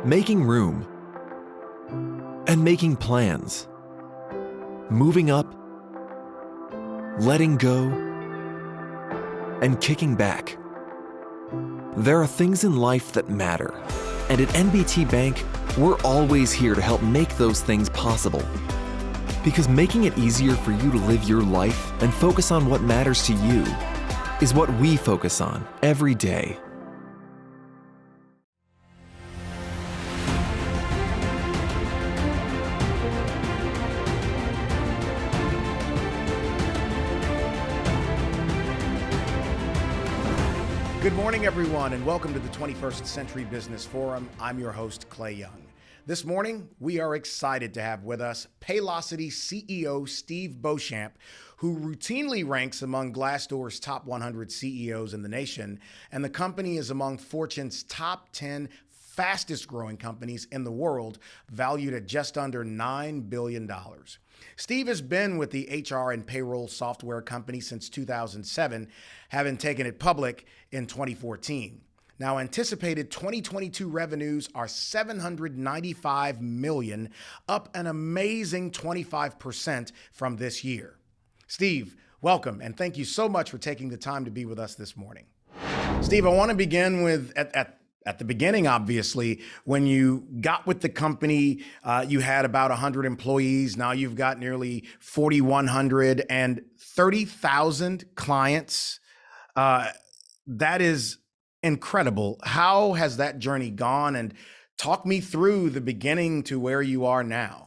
Making room and making plans. Moving up, letting go, and kicking back. There are things in life that matter, and at NBT Bank, we're always here to help make those things possible. Because making it easier for you to live your life and focus on what matters to you is what we focus on every day. Good morning, everyone, and welcome to the 21st Century Business Forum. I'm your host, Clay Young. This morning, we are excited to have with us Paylocity CEO Steve Beauchamp, who routinely ranks among Glassdoor's top 100 CEOs in the nation, and the company is among Fortune's top 10 fastest growing companies in the world, valued at just under $9 billion. Steve has been with the HR and payroll software company since 2007, having taken it public in 2014. Now, anticipated 2022 revenues are $795 million, up an amazing 25% from this year. Steve, welcome, and thank you so much for taking the time to be with us this morning. Steve, I want to begin with at the beginning, obviously, when you got with the company, you had about 100 employees. Now you've got nearly 4,100 and 30,000 clients. That is incredible. How has that journey gone? And talk me through the beginning to where you are now.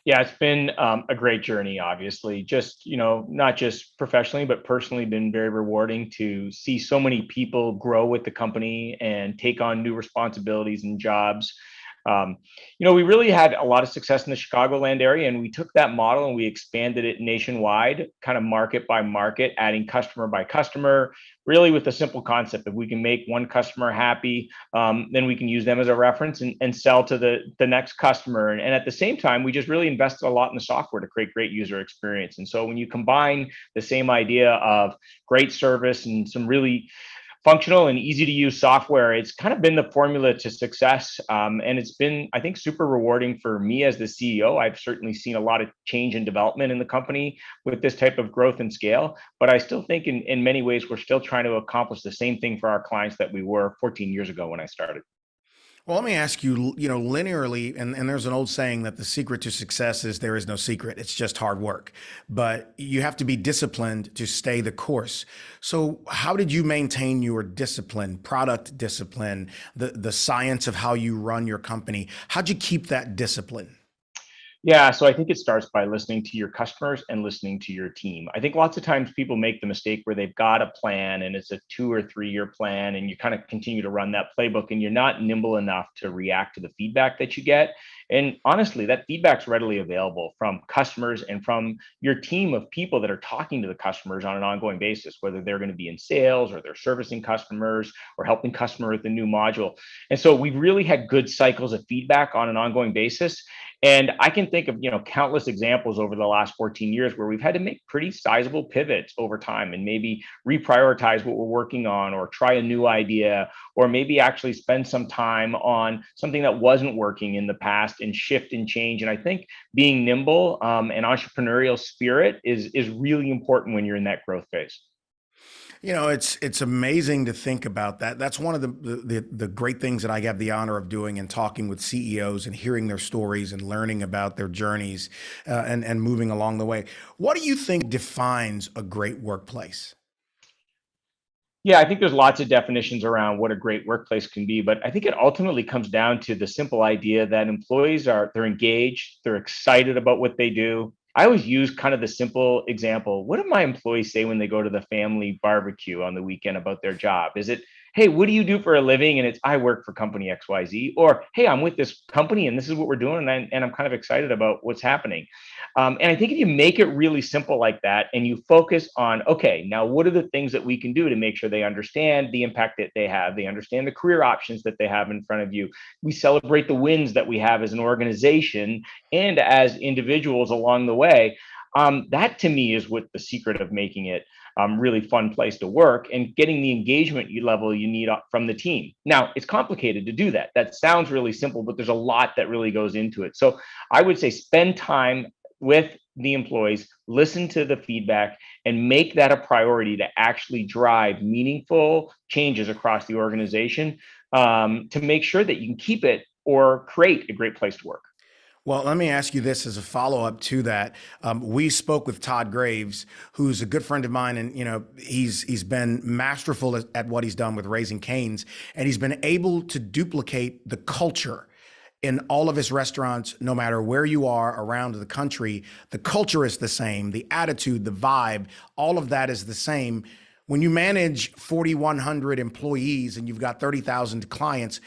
Yeah, it's been a great journey, obviously. Just, not just professionally, but personally been very rewarding to see so many people grow with the company and take on new responsibilities and jobs. We really had a lot of success in the Chicagoland area, and we took that model and we expanded it nationwide, kind of market by market, adding customer by customer, really with the simple concept of we can make one customer happy, then we can use them as a reference and sell to the next customer. And at the same time, we just really invested a lot in the software to create great user experience. And so when you combine the same idea of great service and some really functional and easy to use software, it's kind of been the formula to success. And it's been, I think, super rewarding for me as the CEO. I've certainly seen a lot of change and development in the company with this type of growth and scale. But I still think in many ways, we're still trying to accomplish the same thing for our clients that we were 14 years ago when I started. Well, let me ask you, linearly, and there's an old saying that the secret to success is there is no secret. It's just hard work. But you have to be disciplined to stay the course. So how did you maintain your discipline, product discipline, the science of how you run your company? How'd you keep that discipline? Yeah, so I think it starts by listening to your customers and listening to your team. I think lots of times people make the mistake where they've got a plan and it's a 2 or 3 year plan, and you kind of continue to run that playbook and you're not nimble enough to react to the feedback that you get. And honestly, that feedback's readily available from customers and from your team of people that are talking to the customers on an ongoing basis, whether they're going to be in sales or they're servicing customers or helping customers with a new module. And so we've really had good cycles of feedback on an ongoing basis. And I can think of, countless examples over the last 14 years where we've had to make pretty sizable pivots over time and maybe reprioritize what we're working on or try a new idea, or maybe actually spend some time on something that wasn't working in the past and shift and change. And I think being nimble and entrepreneurial spirit is really important when you're in that growth phase. It's amazing to think about that. That's one of the great things that I have the honor of doing and talking with CEOs and hearing their stories and learning about their journeys and moving along the way. What do you think defines a great workplace? Yeah, I think there's lots of definitions around what a great workplace can be, but I think it ultimately comes down to the simple idea that employees they're engaged, they're excited about what they do. I always use kind of the simple example. What do my employees say when they go to the family barbecue on the weekend about their job? Is it, hey, what do you do for a living? And it's, I work for company XYZ. Or, hey, I'm with this company and this is what we're doing. And I'm kind of excited about what's happening. And I think if you make it really simple like that and you focus on, okay, now what are the things that we can do to make sure they understand the impact that they have? They understand the career options that they have in front of you. We celebrate the wins that we have as an organization and as individuals along the way. That to me is what the secret of making it really fun place to work and getting the engagement level you need from the team. Now, it's complicated to do that. That sounds really simple, but there's a lot that really goes into it. So I would say spend time with the employees, listen to the feedback, and make that a priority to actually drive meaningful changes across the organization to make sure that you can keep it or create a great place to work. Well, let me ask you this as a follow-up to that. We spoke with Todd Graves, who's a good friend of mine, and he's been masterful at what he's done with Raising Cane's, and he's been able to duplicate the culture in all of his restaurants. No matter where you are around the country, the culture is the same, the attitude, the vibe, all of that is the same. When you manage 4,100 employees and you've got 30,000 clients,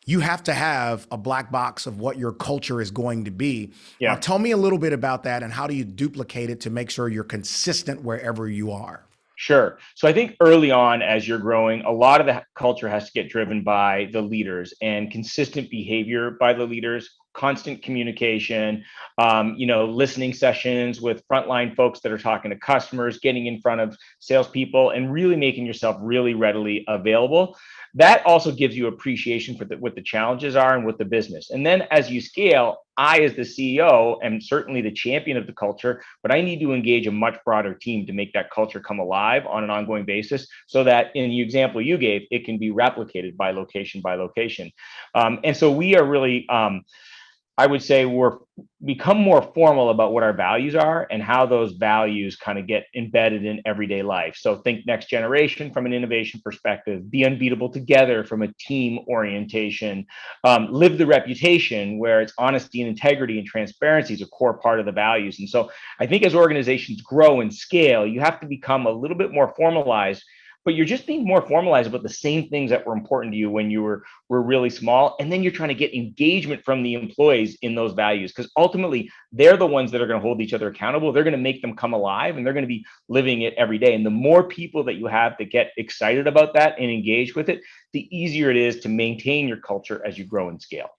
you have to have a black box of what your culture is going to be. Yeah. Tell me a little bit about that, and how do you duplicate it to make sure you're consistent wherever you are? Sure. So I think early on, as you're growing, a lot of the culture has to get driven by the leaders and consistent behavior by the leaders, constant communication, listening sessions with frontline folks that are talking to customers, getting in front of salespeople, and really making yourself really readily available. That also gives you appreciation for what the challenges are and what the business. And then as you scale, I, as the CEO, am certainly the champion of the culture, but I need to engage a much broader team to make that culture come alive on an ongoing basis so that in the example you gave, it can be replicated by location by location. And so we are really, I would say we're become more formal about what our values are and how those values kind of get embedded in everyday life. So think next generation from an innovation perspective, be unbeatable together from a team orientation, live the reputation where it's honesty and integrity and transparency is a core part of the values. And so I think as organizations grow and scale, you have to become a little bit more formalized, but you're just being more formalized about the same things that were important to you when you were really small. And then you're trying to get engagement from the employees in those values, because ultimately they're the ones that are going to hold each other accountable. They're going to make them come alive, and they're going to be living it every day. And the more people that you have that get excited about that and engage with it, the easier it is to maintain your culture as you grow and scale.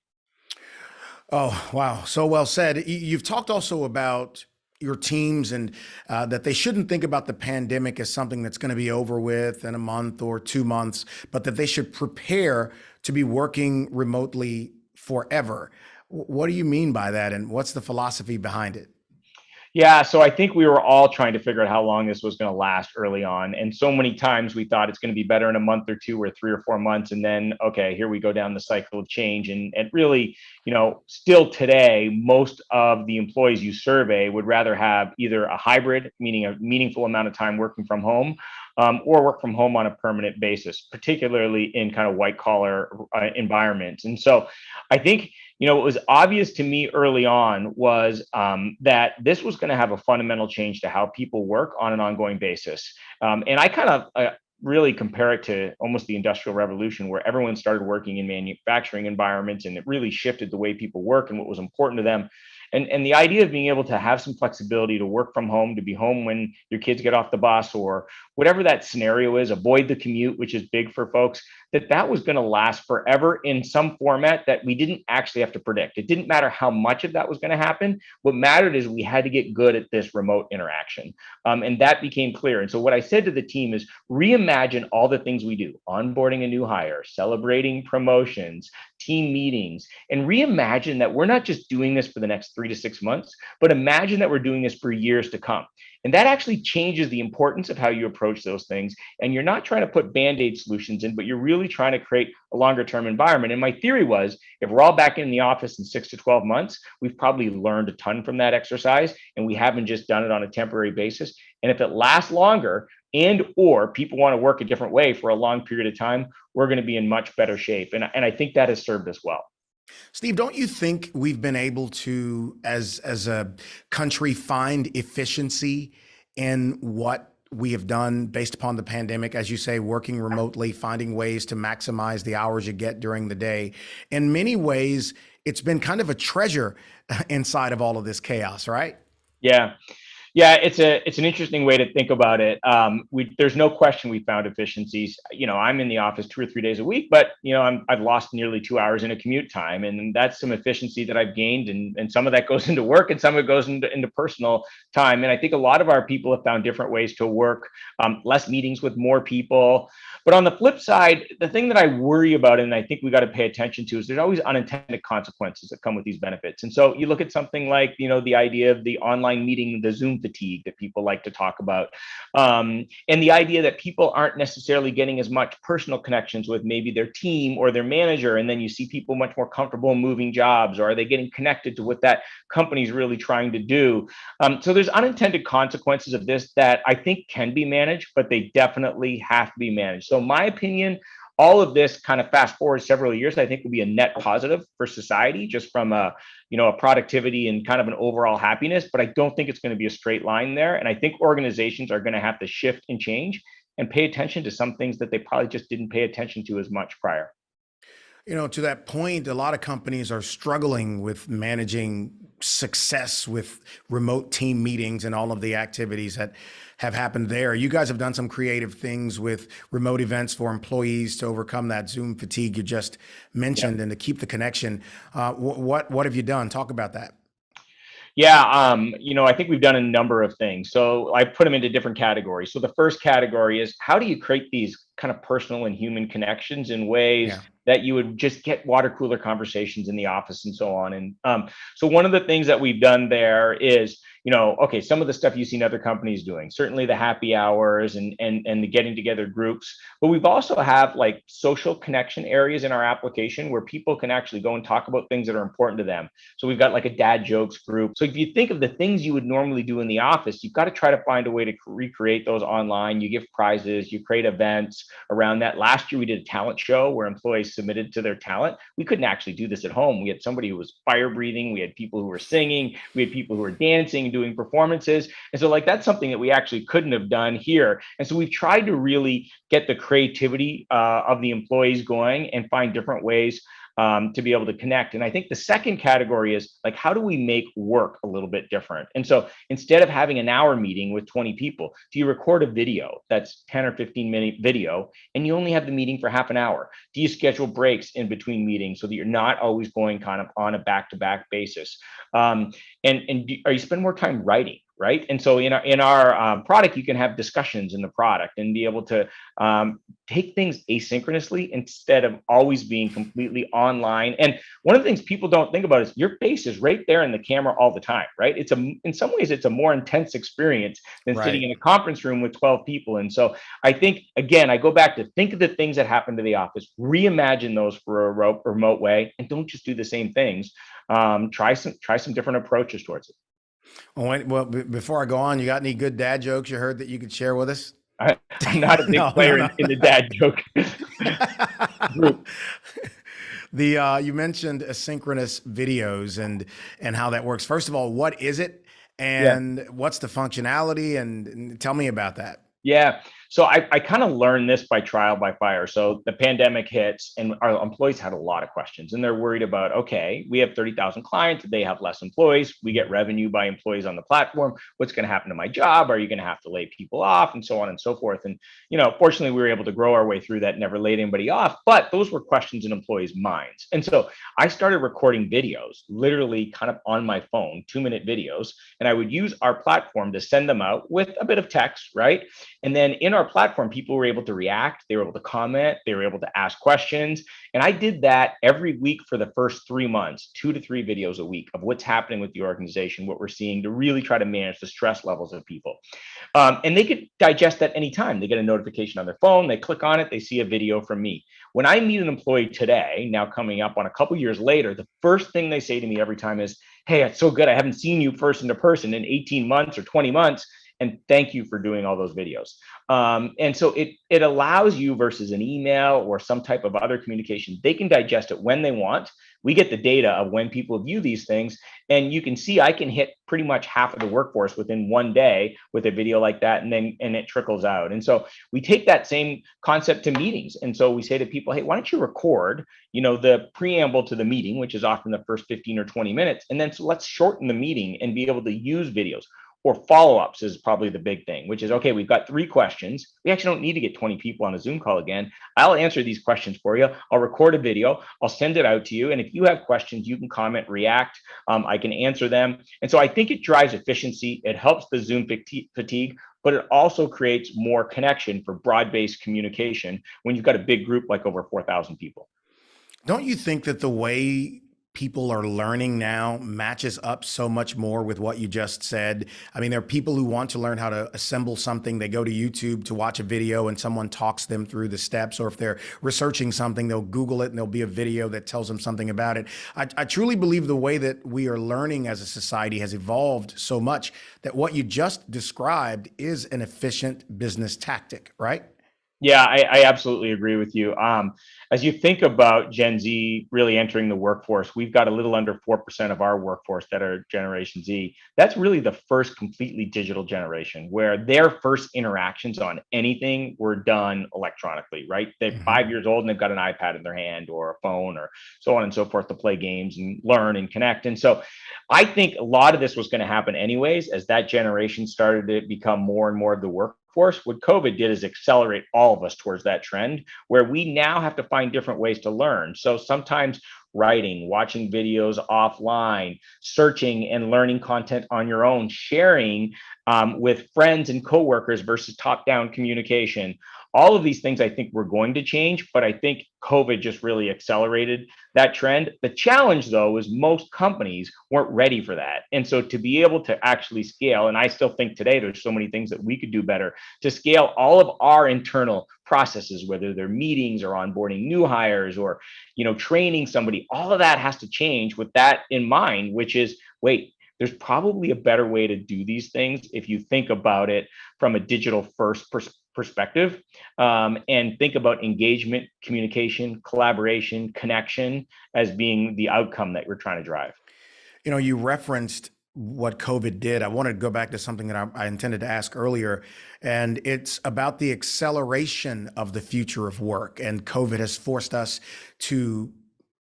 Oh, wow. So well said. You've talked also about your teams and that they shouldn't think about the pandemic as something that's going to be over with in a month or 2 months, but that they should prepare to be working remotely forever. What do you mean by that, and what's the philosophy behind it? Yeah, so I think we were all trying to figure out how long this was going to last early on. And so many times we thought it's going to be better in a month or two or 3 or 4 months. And then, okay, here we go down the cycle of change. And really, still today, most of the employees you survey would rather have either a hybrid, meaning a meaningful amount of time working from home, or work from home on a permanent basis, particularly in kind of white collar environments. And so I think, what was obvious to me early on was that this was going to have a fundamental change to how people work on an ongoing basis. And I kind of really compare it to almost the Industrial Revolution, where everyone started working in manufacturing environments, and it really shifted the way people work and what was important to them. And the idea of being able to have some flexibility to work from home, to be home when your kids get off the bus or whatever that scenario is, avoid the commute, which is big for folks, that was going to last forever in some format that we didn't actually have to predict. It didn't matter how much of that was going to happen. What mattered is we had to get good at this remote interaction. And that became clear. And so what I said to the team is reimagine all the things we do, onboarding a new hire, celebrating promotions, team meetings, and reimagine that we're not just doing this for the next 3 to 6 months, but imagine that we're doing this for years to come. And that actually changes the importance of how you approach those things. And you're not trying to put Band-Aid solutions in, but you're really trying to create a longer term environment. And my theory was, if we're all back in the office in 6 to 12 months, we've probably learned a ton from that exercise, and we haven't just done it on a temporary basis. And if it lasts longer, and or people want to work a different way for a long period of time, we're going to be in much better shape. And I think that has served us well. Steve, don't you think we've been able to, as a country, find efficiency in what we have done based upon the pandemic? As you say, working remotely, finding ways to maximize the hours you get during the day. In many ways, it's been kind of a treasure inside of all of this chaos, right? Yeah. Yeah, it's an interesting way to think about it. There's no question we found efficiencies. I'm in the office 2 or 3 days a week, but I've lost nearly 2 hours in a commute time, and that's some efficiency that I've gained, and some of that goes into work, and some of it goes into personal time. And I think a lot of our people have found different ways to work, less meetings with more people. But on the flip side, the thing that I worry about, and I think we got to pay attention to, is there's always unintended consequences that come with these benefits. And so you look at something like the idea of the online meeting, the Zoom fatigue that people like to talk about, and the idea that people aren't necessarily getting as much personal connections with maybe their team or their manager, and then you see people much more comfortable moving jobs, or are they getting connected to what that company's really trying to do? So there's unintended consequences of this that I think can be managed, but they definitely have to be managed. So my opinion, all of this kind of fast forward several years, I think will be a net positive for society, just from a productivity and kind of an overall happiness. But I don't think it's going to be a straight line there. And I think organizations are going to have to shift and change and pay attention to some things that they probably just didn't pay attention to as much prior. To that point, a lot of companies are struggling with managing success with remote team meetings and all of the activities that have happened there. You guys have done some creative things with remote events for employees to overcome that Zoom fatigue you just mentioned, and to keep the connection. What have you done? Talk about that. Yeah, I think we've done a number of things. So I put them into different categories. So the first category is, how do you create these kind of personal and human connections in ways Yeah. that you would just get water cooler conversations in the office and so on. And so one of the things that we've done there is, okay, some of the stuff you've seen other companies doing, certainly the happy hours and the getting together groups, but we've also have like social connection areas in our application where people can actually go and talk about things that are important to them. So we've got like a dad jokes group. So if you think of the things you would normally do in the office, you've got to try to find a way to recreate those online. You give prizes, you create events around that. Last year, we did a talent show where employees submitted to their talent. We couldn't actually do this at home. We had somebody who was fire breathing. We had people who were singing. We had people who were dancing, doing performances. And so that's something that we actually couldn't have done here. And so we've tried to really get the creativity of the employees going and find different ways to be able to connect. And I think the second category is like, how do we make work a little bit different? And so instead of having an hour meeting with 20 people, do you record a video that's 10 or 15-minute video, and you only have the meeting for half an hour? Do you schedule breaks in between meetings so that you're not always going kind of on a back-to-back basis? Are you spend more time writing? Right. And so in our product, you can have discussions in the product and be able to take things asynchronously instead of always being completely online. And one of the things people don't think about is your face is right there in the camera all the time. Right. In some ways, it's a more intense experience than sitting in a conference room with 12 people. And so I think, again, I go back to think of the things that happen to the office, reimagine those for a remote way, and don't just do the same things. Try some different approaches towards it. Well, before I go on, you got any good dad jokes you heard that you could share with us? I'm not a big player in the dad joke group. You mentioned asynchronous videos and how that works. First of all, what is it, and what's the functionality? And tell me about that. Yeah. So I kind of learned this by trial by fire. So the pandemic hits and our employees had a lot of questions, and they're worried about, okay, we have 30,000 clients. They have less employees. We get revenue by employees on the platform. What's going to happen to my job? Are you going to have to lay people off, and so on and so forth? And, fortunately, we were able to grow our way through that, never laid anybody off. But those were questions in employees' minds. And so I started recording videos, literally kind of on my phone, 2-minute videos. And I would use our platform to send them out with a bit of text, right? And then in our platform, people were able to react, they were able to comment, they were able to ask questions. And I did that every week for the first 3 months, 2 to 3 videos a week of what's happening with the organization, what we're seeing, to really try to manage the stress levels of people. And they could digest that anytime. They get a notification on their phone, they click on it, they see a video from me. When I meet an employee today, now coming up on a couple years later, the first thing they say to me every time is, "Hey, it's so good. I haven't seen you person to person in 18 months or 20 months. And thank you for doing all those videos." And so it allows you, versus an email or some type of other communication, they can digest it when they want. We get the data of when people view these things, and you can see I can hit pretty much half of the workforce within one day with a video like that, and it trickles out. And so we take that same concept to meetings. And so we say to people, hey, why don't you record, the preamble to the meeting, which is often the first 15 or 20 minutes, and then so let's shorten the meeting and be able to use videos. or follow-ups is probably the big thing, which is, okay, we've got 3 questions. We actually don't need to get 20 people on a Zoom call again. I'll answer these questions for you. I'll record a video. I'll send it out to you. And if you have questions, you can comment, react. I can answer them. And so I think it drives efficiency. It helps the Zoom fatigue, but it also creates more connection for broad-based communication when you've got a big group like over 4,000 people. Don't you think that the way people are learning now matches up so much more with what you just said? I mean, there are people who want to learn how to assemble something. They go to YouTube to watch a video and someone talks them through the steps. Or if they're researching something, they'll Google it and there'll be a video that tells them something about it. I truly believe the way that we are learning as a society has evolved so much that what you just described is an efficient business tactic, right? Yeah, I absolutely agree with you. As you think about Gen Z really entering the workforce, we've got a little under 4% of our workforce that are Generation Z. That's really the first completely digital generation where their first interactions on anything were done electronically, right? They're 5 years old and they've got an iPad in their hand or a phone or so on and so forth to play games and learn and connect. And so I think a lot of this was going to happen anyways as that generation started to become more and more of the workforce. What COVID did is accelerate all of us towards that trend where we now have to find different ways to learn. So sometimes writing, watching videos offline, searching and learning content on your own, sharing with friends and coworkers versus top-down communication. All of these things I think we're going to change, but I think COVID just really accelerated that trend. The challenge, though, is most companies weren't ready for that. And so to be able to actually scale, and I still think today there's so many things that we could do better to scale all of our internal processes, whether they're meetings or onboarding new hires or, training somebody, all of that has to change with that in mind, which is, wait, there's probably a better way to do these things if you think about it from a digital first perspective and think about engagement, communication, collaboration, connection as being the outcome that we're trying to drive. You referenced what COVID did. I wanted to go back to something that I intended to ask earlier, and it's about the acceleration of the future of work. And COVID has forced us to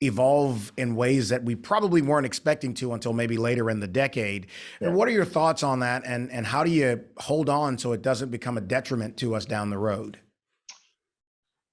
evolve in ways that we probably weren't expecting to until maybe later in the decade. Yeah. And what are your thoughts on that? And how do you hold on so it doesn't become a detriment to us down the road?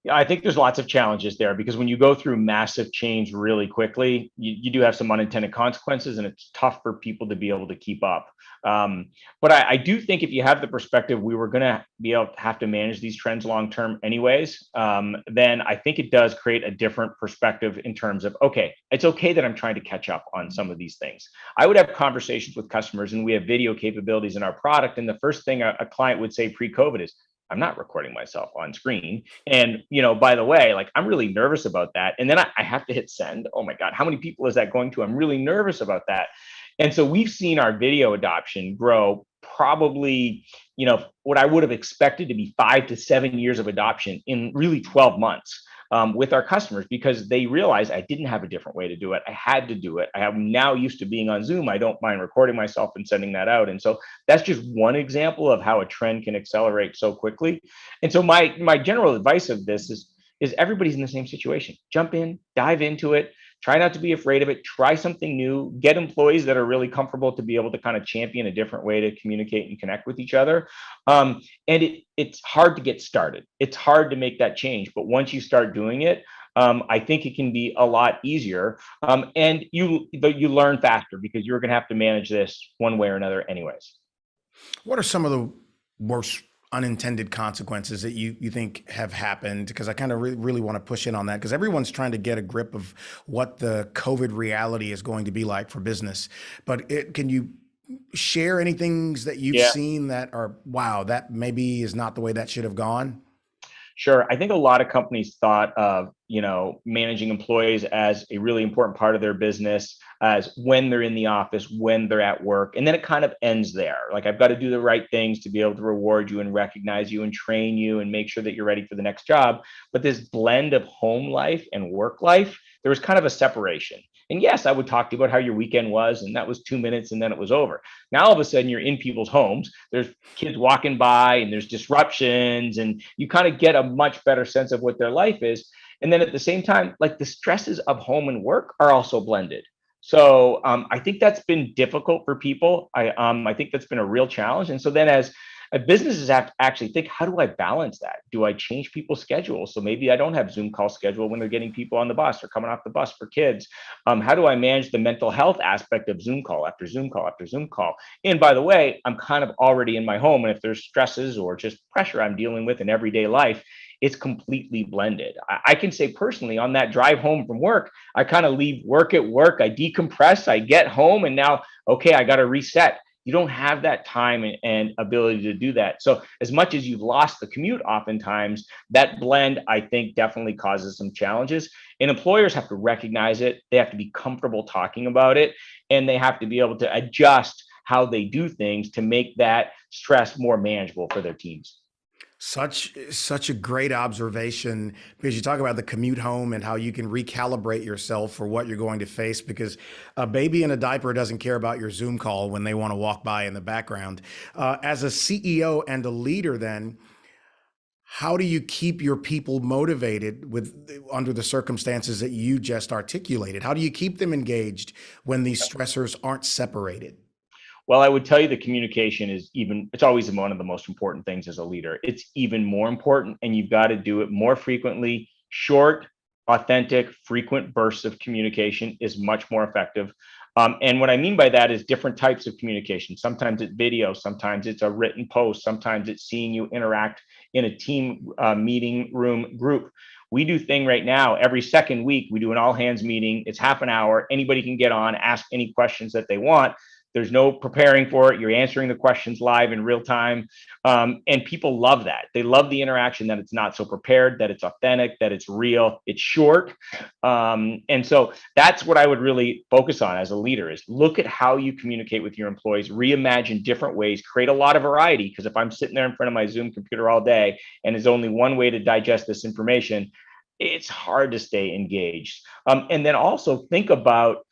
Yeah, I think there's lots of challenges there because when you go through massive change really quickly, you do have some unintended consequences and it's tough for people to be able to keep up. But I do think if you have the perspective, we were going to be able to have to manage these trends long term anyways, then I think it does create a different perspective in terms of, okay, it's okay that I'm trying to catch up on some of these things. I would have conversations with customers and we have video capabilities in our product. And the first thing a client would say pre-COVID is, I'm not recording myself on screen. And, by the way, I'm really nervous about that. And then I have to hit send. Oh my God, how many people is that going to? I'm really nervous about that. And so we've seen our video adoption grow probably, what I would have expected to be 5 to 7 years of adoption in really 12 months. With our customers because they realized I didn't have a different way to do it. I had to do it. I am now used to being on Zoom. I don't mind recording myself and sending that out. And so that's just one example of how a trend can accelerate so quickly. And so my general advice of this is everybody's in the same situation. Jump in, dive into it. Try not to be afraid of it. Try something new. Get employees that are really comfortable to be able to kind of champion a different way to communicate and connect with each other. And it's hard to get started. It's hard to make that change. But once you start doing it, I think it can be a lot easier. And you learn faster because you're going to have to manage this one way or another anyways. What are some of the worst unintended consequences that you think have happened? Because I kind of really want to push in on that because everyone's trying to get a grip of what the COVID reality is going to be like for business. But can you share any things that you've seen that are, wow, that maybe is not the way that should have gone? Sure. I think a lot of companies thought of, managing employees as a really important part of their business, as when they're in the office, when they're at work. And then it kind of ends there. I've got to do the right things to be able to reward you and recognize you and train you and make sure that you're ready for the next job. But this blend of home life and work life, there was kind of a separation. And yes, I would talk to you about how your weekend was, and that was 2 minutes, and then it was over. Now, all of a sudden, you're in people's homes. There's kids walking by, and there's disruptions, and you kind of get a much better sense of what their life is. And then at the same time, the stresses of home and work are also blended. So I think that's been difficult for people. I think that's been a real challenge. And so then as businesses have to actually think, how do I balance that? Do I change people's schedules? So maybe I don't have Zoom call schedule when they're getting people on the bus or coming off the bus for kids. How do I manage the mental health aspect of Zoom call after Zoom call after Zoom call? And by the way, I'm kind of already in my home. And if there's stresses or just pressure I'm dealing with in everyday life, it's completely blended. I can say personally on that drive home from work, I kind of leave work at work, I decompress, I get home, and now, okay, I got to reset. You don't have that time and ability to do that. So as much as you've lost the commute, oftentimes that blend, I think, definitely causes some challenges. And employers have to recognize it. They have to be comfortable talking about it, and they have to be able to adjust how they do things to make that stress more manageable for their teams. Such a great observation, because you talk about the commute home and how you can recalibrate yourself for what you're going to face, because a baby in a diaper doesn't care about your Zoom call when they want to walk by in the background. As a CEO and a leader, then, how do you keep your people motivated under the circumstances that you just articulated? How do you keep them engaged when these stressors aren't separated? Well, I would tell you the communication it's always one of the most important things as a leader. It's even more important, and you've got to do it more frequently. Short, authentic, frequent bursts of communication is much more effective. And what I mean by that is different types of communication. Sometimes it's video, sometimes it's a written post, sometimes it's seeing you interact in a team meeting room group. We do thing right now every second week. We do an all hands meeting. It's half an hour. Anybody can get on, ask any questions that they want. There's no preparing for it. You're answering the questions live in real time. And people love that. They love the interaction, that it's not so prepared, that it's authentic, that it's real, it's short. And so that's what I would really focus on as a leader, is look at how you communicate with your employees, reimagine different ways, create a lot of variety. Because if I'm sitting there in front of my Zoom computer all day and there's only one way to digest this information, it's hard to stay engaged. And then also think about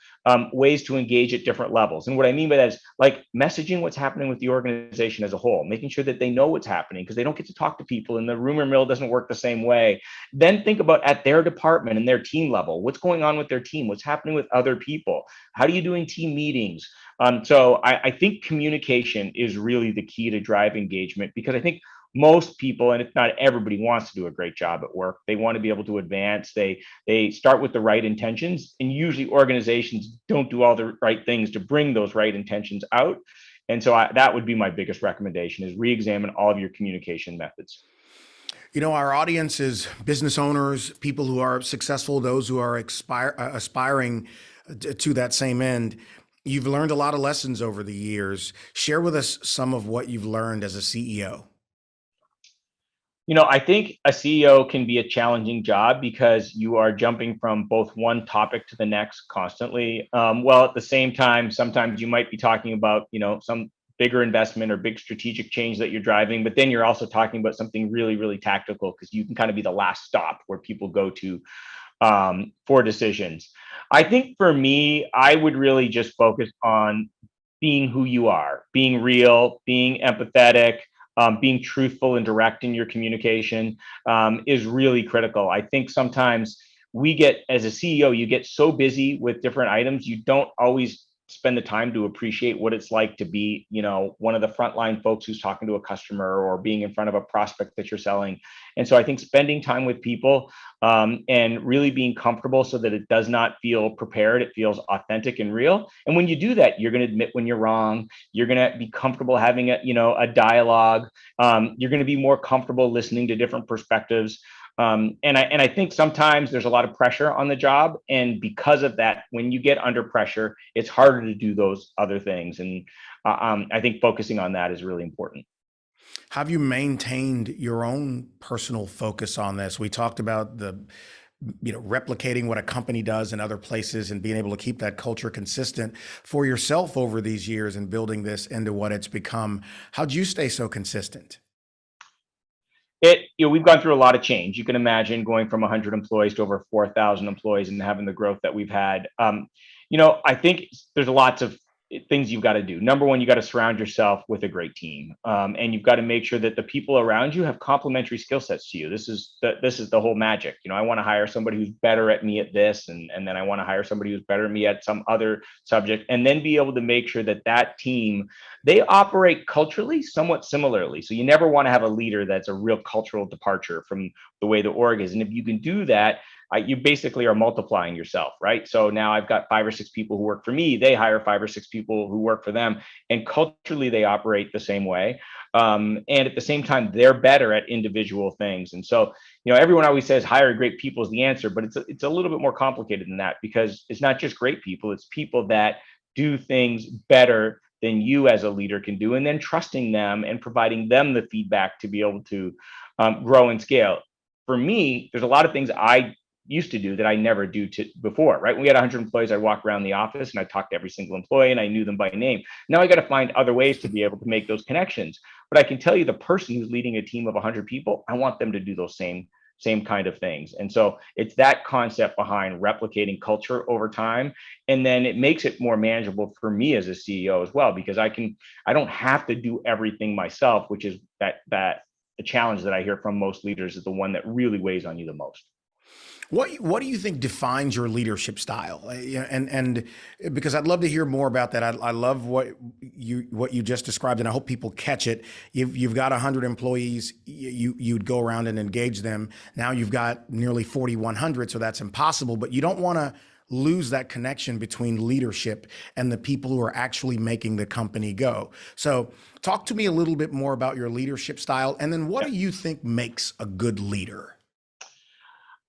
ways to engage at different levels. And what I mean by that is like messaging what's happening with the organization as a whole, making sure that they know what's happening, because they don't get to talk to people and the rumor mill doesn't work the same way. Then think about at their department and their team level, what's going on with their team, what's happening with other people, how are you doing team meetings? So I think communication is really the key to drive engagement, because I think most people, and if not everybody, wants to do a great job at work. They want to be able to advance. They start with the right intentions, and usually organizations don't do all the right things to bring those right intentions out. And so that would be my biggest recommendation, is re-examine all of your communication methods. You know, our audience is business owners, people who are successful, those who are aspiring to that same end. You've learned a lot of lessons over the years. Share with us some of what you've learned as a CEO. I think a CEO can be a challenging job because you are jumping from both one topic to the next constantly. While at the same time, sometimes you might be talking about, some bigger investment or big strategic change that you're driving, but then you're also talking about something really, really tactical, because you can kind of be the last stop where people go to for decisions. I think for me, I would really just focus on being who you are, being real, being empathetic, being truthful and direct in your communication is really critical. I think sometimes as a CEO, you get so busy with different items, you don't always spend the time to appreciate what it's like to be, one of the frontline folks who's talking to a customer or being in front of a prospect that you're selling. And so I think spending time with people and really being comfortable so that it does not feel prepared, it feels authentic and real. And when you do that, you're going to admit when you're wrong. You're going to be comfortable having a dialogue. You're going to be more comfortable listening to different perspectives. And I think sometimes there's a lot of pressure on the job. And because of that, when you get under pressure, it's harder to do those other things. And I think focusing on that is really important. Have you maintained your own personal focus on this? We talked about replicating what a company does in other places and being able to keep that culture consistent for yourself over these years and building this into what it's become. How'd you stay so consistent? We've gone through a lot of change. You can imagine going from 100 employees to over 4,000 employees and having the growth that we've had. I think there's lots of things you've got to do. Number one, you got to surround yourself with a great team, and you've got to make sure that the people around you have complementary skill sets to you. This is the whole magic. I want to hire somebody who's better at me at this, and then I want to hire somebody who's better at me at some other subject, and then be able to make sure that that team, they operate culturally somewhat similarly. So you never want to have a leader that's a real cultural departure from the way the org is, and if you can do that, you basically are multiplying yourself, right? So now I've got 5 or 6 people who work for me. They hire 5 or 6 people who work for them, and culturally they operate the same way. And at the same time, they're better at individual things. And so, everyone always says hire great people is the answer, but it's a little bit more complicated than that, because it's not just great people; it's people that do things better than you as a leader can do, and then trusting them and providing them the feedback to be able to grow and scale. For me, there's a lot of things I used to do that I never do before, right? When we had 100 employees, I'd walk around the office and I talked to every single employee and I knew them by name. Now I got to find other ways to be able to make those connections. But I can tell you, the person who's leading a team of 100 people, I want them to do those same kind of things. And so it's that concept behind replicating culture over time. And then it makes it more manageable for me as a CEO as well, because I don't have to do everything myself, which is that the challenge that I hear from most leaders is the one that really weighs on you the most. What do you think defines your leadership style? And because I'd love to hear more about that. I love what you just described, and I hope people catch it. You've got 100 employees. You'd go around and engage them. Now you've got nearly 4,100, so that's impossible. But you don't want to lose that connection between leadership and the people who are actually making the company go. So talk to me a little bit more about your leadership style, and then what do you think makes a good leader?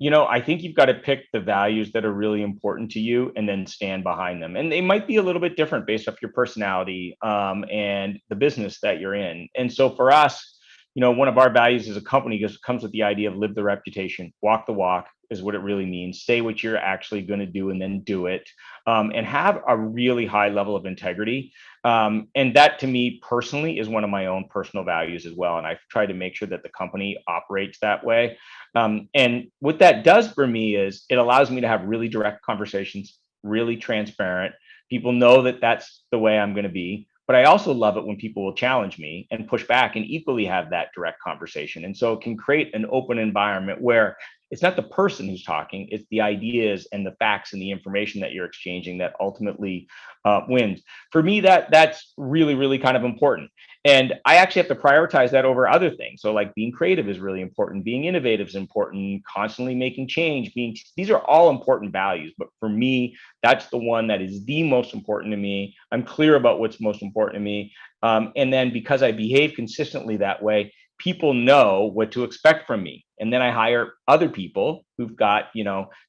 I think you've got to pick the values that are really important to you and then stand behind them. And they might be a little bit different based off your personality and the business that you're in. And so for us, one of our values as a company comes with the idea of live the reputation, walk the walk is what it really means. Say what you're actually going to do and then do it, and have a really high level of integrity. And that, to me personally, is one of my own personal values as well. And I've tried to make sure that the company operates that way. And what that does for me is it allows me to have really direct conversations, really transparent. People know that that's the way I'm going to be. But I also love it when people will challenge me and push back and equally have that direct conversation. And so it can create an open environment where it's not the person who's talking, it's the ideas and the facts and the information that you're exchanging that ultimately wins. For me, that's really, really kind of important. And I actually have to prioritize that over other things. So like being creative is really important, being innovative is important, constantly making change, these are all important values. But for me, that's the one that is the most important to me. I'm clear about what's most important to me. And then because I behave consistently that way, people know what to expect from me. And then I hire other people who've got,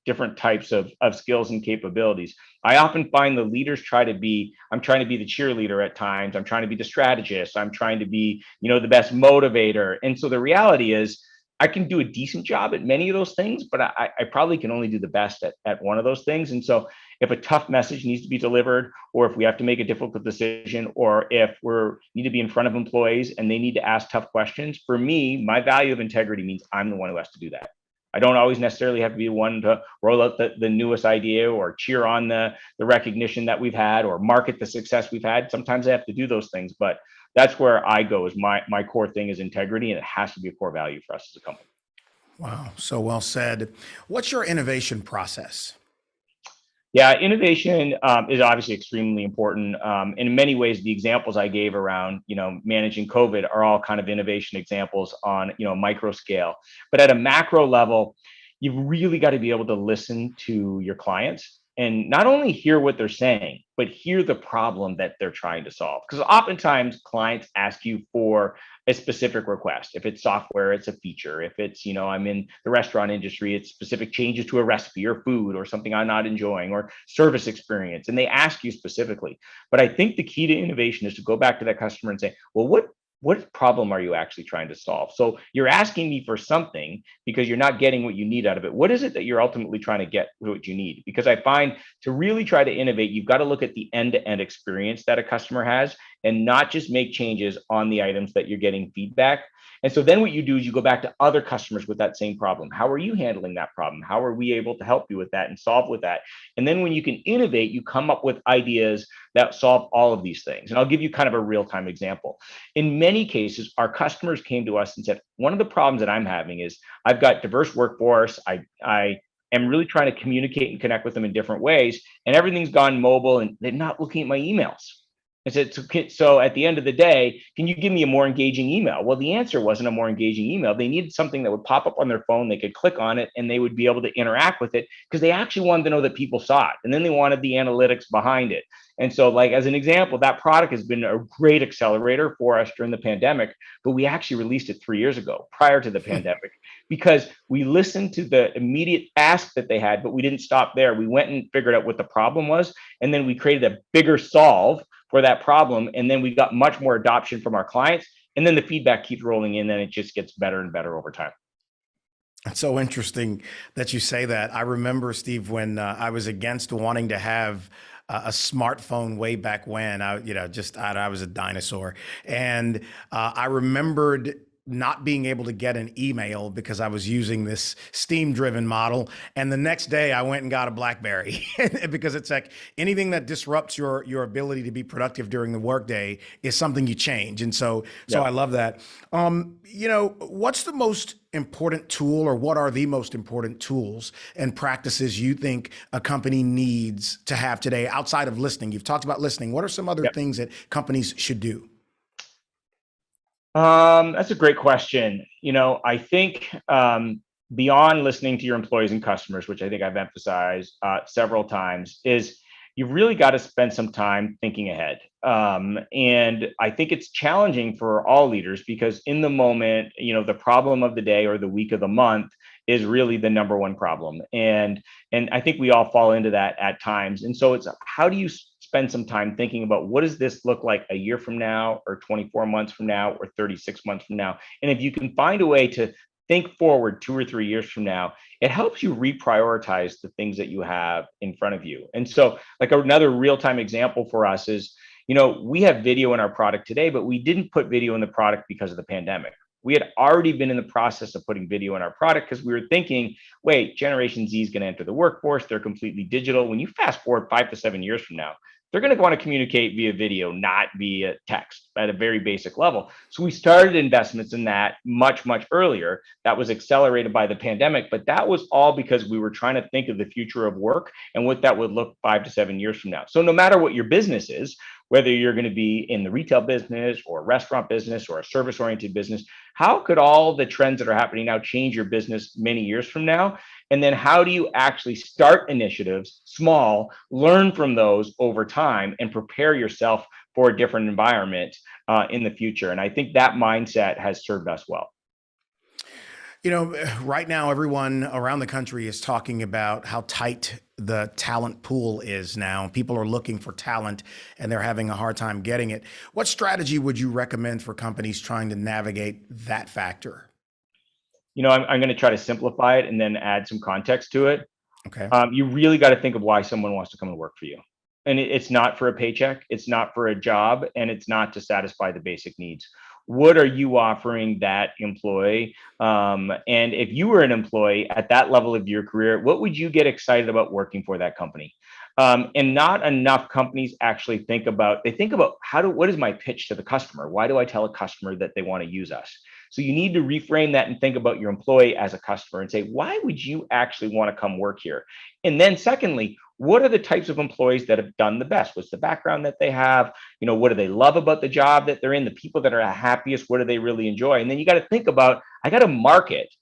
different types of skills and capabilities. I often find the leaders I'm trying to be the cheerleader at times. I'm trying to be the strategist. I'm trying to be, the best motivator. And so the reality is I can do a decent job at many of those things, but I probably can only do the best at one of those things. And so if a tough message needs to be delivered, or if we have to make a difficult decision, or if we need to be in front of employees and they need to ask tough questions, for me, my value of integrity means I'm the one who has to do that. I don't always necessarily have to be the one to roll out the newest idea or cheer on the recognition that we've had or market the success we've had. Sometimes I have to do those things, but that's where I go. Is my core thing is integrity, and it has to be a core value for us as a company. Wow, so well said. What's your innovation process? Yeah, innovation is obviously extremely important. In many ways, the examples I gave around, managing COVID are all kind of innovation examples on, micro scale. But at a macro level, you've really got to be able to listen to your clients and not only hear what they're saying, but hear the problem that they're trying to solve. Because oftentimes clients ask you for a specific request. If it's software, it's a feature. If it's, I'm in the restaurant industry, it's specific changes to a recipe or food or something I'm not enjoying or service experience. And they ask you specifically. But I think the key to innovation is to go back to that customer and say, well, what problem are you actually trying to solve? So you're asking me for something because you're not getting what you need out of it. What is it that you're ultimately trying to get what you need? Because I find to really try to innovate, you've got to look at the end-to-end experience that a customer has and not just make changes on the items that you're getting feedback. And so then what you do is you go back to other customers with that same problem. How are you handling that problem? How are we able to help you with that and solve with that? And then when you can innovate, you come up with ideas that solve all of these things. And I'll give you kind of a real-time example. In many cases, our customers came to us and said, one of the problems that I'm having is I've got diverse workforce. I am really trying to communicate and connect with them in different ways, and everything's gone mobile and they're not looking at my emails. I said, so at the end of the day, can you give me a more engaging email? Well, the answer wasn't a more engaging email. They needed something that would pop up on their phone. They could click on it and they would be able to interact with it because they actually wanted to know that people saw it. And then they wanted the analytics behind it. And so, like, as an example, that product has been a great accelerator for us during the pandemic, but we actually released it 3 years ago, prior to the pandemic, because we listened to the immediate ask that they had, but we didn't stop there. We went and figured out what the problem was, and then we created a bigger solve for that problem. And then we got much more adoption from our clients. And then the feedback keeps rolling in, and it just gets better and better over time. It's so interesting that you say that. I remember, Steve, when I was against wanting to have a smartphone way back when. I was a dinosaur, and I remembered not being able to get an email because I was using this Steam-driven model. And the next day I went and got a BlackBerry because it's like anything that disrupts your ability to be productive during the workday is something you change. And so I love that. What's the most important tool, or what are the most important tools and practices you think a company needs to have today outside of listening? You've talked about listening. What are some other things that companies should do? That's a great question. I think beyond listening to your employees and customers, which I think I've emphasized several times, is you've really got to spend some time thinking ahead. And I think it's challenging for all leaders because in the moment, the problem of the day or the week of the month is really the number one problem. And I think we all fall into that at times. And so it's how do you spend some time thinking about what does this look like a year from now, or 24 months from now, or 36 months from now? And if you can find a way to think forward 2 or 3 years from now, it helps you reprioritize the things that you have in front of you. And so, like, another real-time example for us is, we have video in our product today, but we didn't put video in the product because of the pandemic. We had already been in the process of putting video in our product because we were thinking, wait, Generation Z is going to enter the workforce. They're completely digital. When you fast forward 5 to 7 years from now, they're going to want to communicate via video, not via text at a very basic level. So we started investments in that much, much earlier. That was accelerated by the pandemic, but that was all because we were trying to think of the future of work and what that would look 5 to 7 years from now. So no matter what your business is, whether you're going to be in the retail business or a restaurant business or a service-oriented business, how could all the trends that are happening now change your business many years from now? And then how do you actually start initiatives small, learn from those over time, and prepare yourself for a different environment in the future? And I think that mindset has served us well. Right now, everyone around the country is talking about how tight the talent pool is now. People are looking for talent and they're having a hard time getting it. What strategy would you recommend for companies trying to navigate that factor? I'm going to try to simplify it and then add some context to it. Okay. You really got to think of why someone wants to come and work for you. And it's not for a paycheck, it's not for a job, and it's not to satisfy the basic needs. What are you offering that employee? And if you were an employee at that level of your career, what would you get excited about working for that company? And not enough companies actually think about what is my pitch to the customer? Why do I tell a customer that they want to use us? So you need to reframe that and think about your employee as a customer and say, why would you actually want to come work here? And then secondly, what are the types of employees that have done the best? What's the background that they have? What do they love about the job that they're in? The people that are happiest, what do they really enjoy? And then you got to think about, I got to market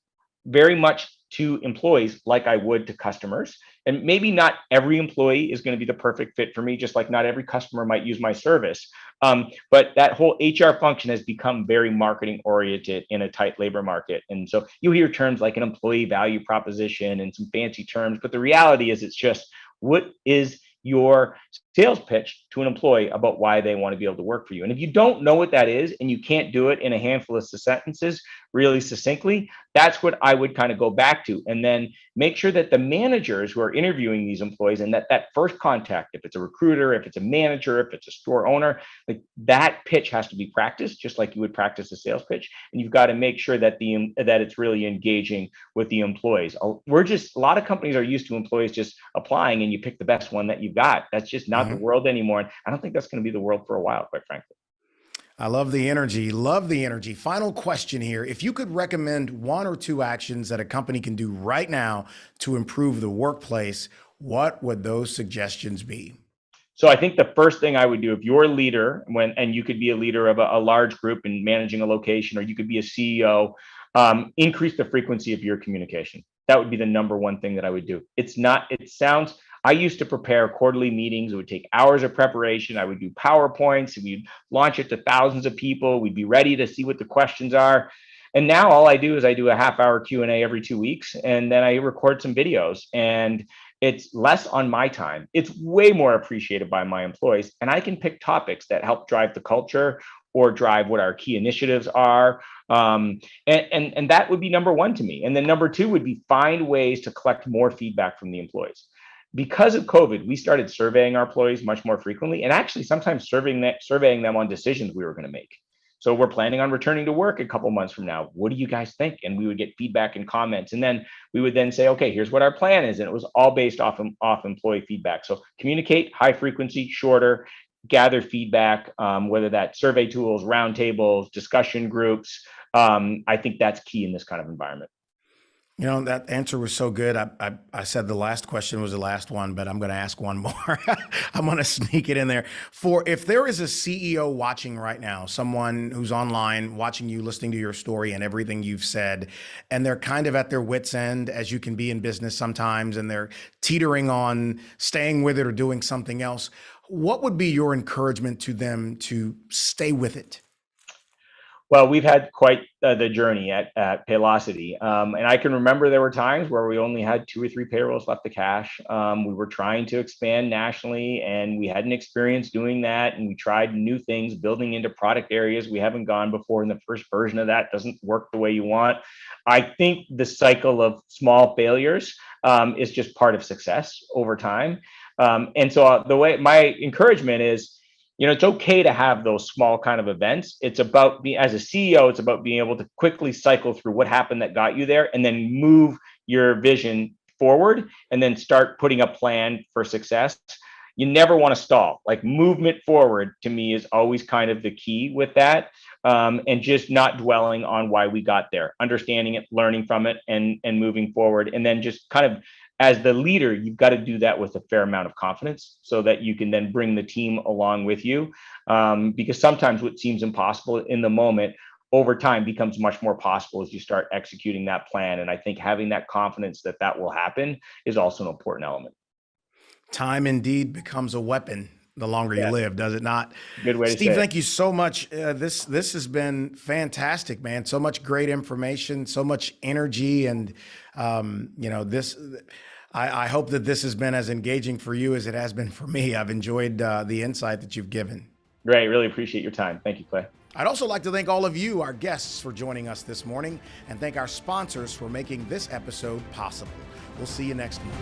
very much to employees like I would to customers. And maybe not every employee is going to be the perfect fit for me, just like not every customer might use my service. But that whole HR function has become very marketing oriented in a tight labor market. And so you hear terms like an employee value proposition and some fancy terms, but the reality is it's just, what is your sales pitch to an employee about why they want to be able to work for you? And if you don't know what that is and you can't do it in a handful of sentences, really succinctly, that's what I would kind of go back to. And then make sure that the managers who are interviewing these employees, and that first contact, if it's a recruiter, if it's a manager, if it's a store owner, like that pitch has to be practiced just like you would practice a sales pitch. And you've got to make sure that that it's really engaging with the employees. A lot of companies are used to employees just applying and you pick the best one that you've got. That's just not the world anymore. And I don't think that's going to be the world for a while, quite frankly. I love the energy. Love the energy. Final question here. If you could recommend one or two actions that a company can do right now to improve the workplace, what would those suggestions be? So I think the first thing I would do, if you're a leader, and you could be a leader of a large group and managing a location, or you could be a CEO, increase the frequency of your communication. That would be the number one thing that I would do. I used to prepare quarterly meetings. It would take hours of preparation. I would do PowerPoints. We'd launch it to thousands of people. We'd be ready to see what the questions are. And now all I do is I do a half-hour Q&A every 2 weeks, and then I record some videos. And it's less on my time. It's way more appreciated by my employees. And I can pick topics that help drive the culture or drive what our key initiatives are. And that would be number one to me. And then number two would be find ways to collect more feedback from the employees. Because of COVID, we started surveying our employees much more frequently, and actually sometimes surveying them on decisions we were going to make. So we're planning on returning to work a couple months from now. What do you guys think? And we would get feedback and comments. And then we would then say, okay, here's what our plan is. And it was all based off employee feedback. So communicate, high frequency, shorter, gather feedback, whether that's survey tools, roundtables, discussion groups. I think that's key in this kind of environment. You know, that answer was so good. I said the last question was the last one, but I'm going to ask one more. I'm going to sneak it in there. If there is a CEO watching right now, someone who's online watching you, listening to your story and everything you've said, and they're kind of at their wits' end, as you can be in business sometimes, and they're teetering on staying with it or doing something else, what would be your encouragement to them to stay with it? Well, we've had quite the journey at Paylocity. And I can remember there were times where we only had 2 or 3 payrolls left to cash. We were trying to expand nationally, and we hadn't experienced doing that. And we tried new things, building into product areas we haven't gone before. And the first version of that doesn't work the way you want. I think the cycle of small failures is just part of success over time. And so my encouragement is, it's okay to have those small kind of events. It's about as a CEO, it's about being able to quickly cycle through what happened that got you there, and then move your vision forward, and then start putting a plan for success. You never want to stall. Like, movement forward to me is always kind of the key with that, and just not dwelling on why we got there, understanding it, learning from it, and moving forward. And then just kind of, as the leader, you've got to do that with a fair amount of confidence so that you can then bring the team along with you. Because sometimes what seems impossible in the moment, over time becomes much more possible as you start executing that plan. And I think having that confidence that will happen is also an important element. Time indeed becomes a weapon the longer you live, does it not? Good way to say it. Steve, thank you so much. This has been fantastic, man. So much great information, so much energy, and I hope that this has been as engaging for you as it has been for me. I've enjoyed the insight that you've given. Great. Really appreciate your time. Thank you, Clay. I'd also like to thank all of you, our guests, for joining us this morning, and thank our sponsors for making this episode possible. We'll see you next month.